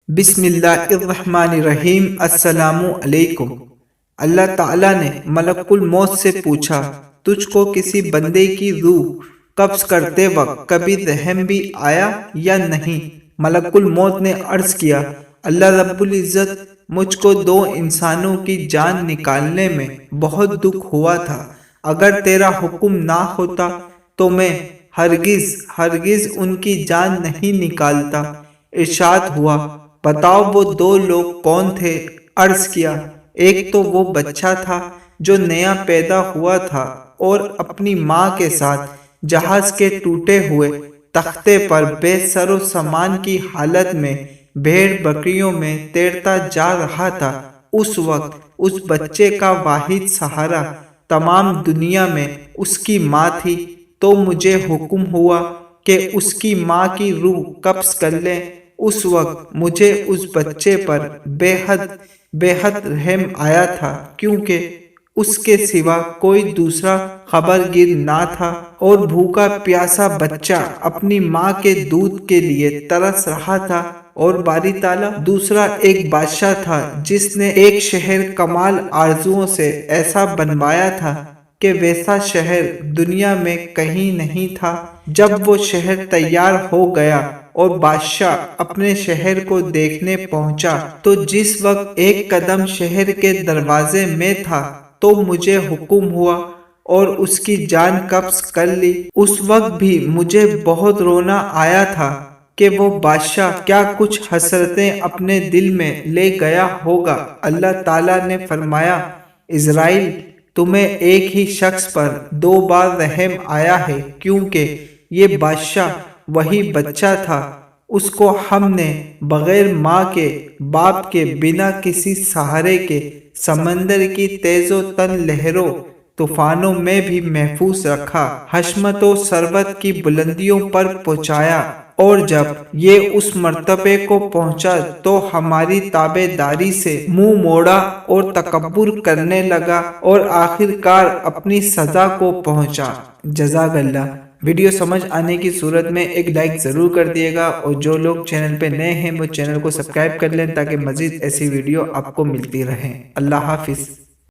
بسم اللہ الرحمن الرحیم۔ السلام علیکم۔ اللہ تعالیٰ نے ملک الموت سے پوچھا، تجھ کو کسی بندے کی روح قبض کرتے وقت کبھی رحم بھی آیا یا نہیں؟ ملک الموت نے عرض کیا، اللہ رب العزت، مجھ کو 2 انسانوں کی جان نکالنے میں بہت دکھ ہوا تھا۔ اگر تیرا حکم نہ ہوتا تو میں ہرگز ان کی جان نہیں نکالتا۔ ارشاد ہوا، بتاؤ وہ 2 لوگ کون تھے؟ عرض کیا، ایک تو وہ بچہ تھا جو نیا پیدا ہوا تھا اور اپنی ماں کے ساتھ جہاز کے ٹوٹے ہوئے تختے پر بے سر و سامان کی حالت میں بھیڑ بکریوں میں تیرتا جا رہا تھا۔ اس وقت اس بچے کا واحد سہارا تمام دنیا میں اس کی ماں تھی، تو مجھے حکم ہوا کہ اس کی ماں کی روح قبض کر لیں۔ اس وقت مجھے اس بچے پر بے حد رحم آیا تھا، کیونکہ اس کے سوا کوئی دوسرا خبرگیر نہ تھا، اور بھوکا پیاسا بچہ اپنی ماں کے دودھ کے لیے ترس رہا تھا۔ اور باری تعالیٰ دوسرا ایک بادشاہ تھا جس نے ایک شہر کمال آرزوؤں سے ایسا بنوایا تھا کہ ویسا شہر دنیا میں کہیں نہیں تھا۔ جب وہ شہر تیار ہو گیا اور بادشاہ اپنے شہر کو دیکھنے پہنچا، تو جس وقت ایک قدم شہر کے دروازے میں تھا تو مجھے حکم ہوا اور اس کی جان قبض کر لی۔ اس وقت بھی مجھے بہت رونا آیا تھا کہ وہ بادشاہ کیا کچھ حسرتیں اپنے دل میں لے گیا ہوگا۔ اللہ تعالیٰ نے فرمایا، اسرائیل، تمہیں ایک ہی شخص پر 2 بار رحم آیا ہے، کیونکہ یہ بادشاہ وہی بچہ تھا۔ اس کو ہم نے بغیر ماں کے، باپ کے، بنا کسی سہارے کے سمندر کی تیز و تن لہروں طوفانوں میں بھی محفوظ رکھا، حشمت و ثروت کی بلندیوں پر پہنچایا، اور جب یہ اس مرتبے کو پہنچا تو ہماری تابع داری سے منہ موڑا اور تکبر کرنے لگا، اور آخر کار اپنی سزا کو پہنچا۔ جزاک اللہ۔ ویڈیو سمجھ آنے کی صورت میں ایک لائک ضرور کر دیے گا، اور جو لوگ چینل پہ نئے ہیں وہ چینل کو سبسکرائب کر لیں تاکہ مزید ایسی ویڈیو آپ کو ملتی رہیں۔ اللہ حافظ۔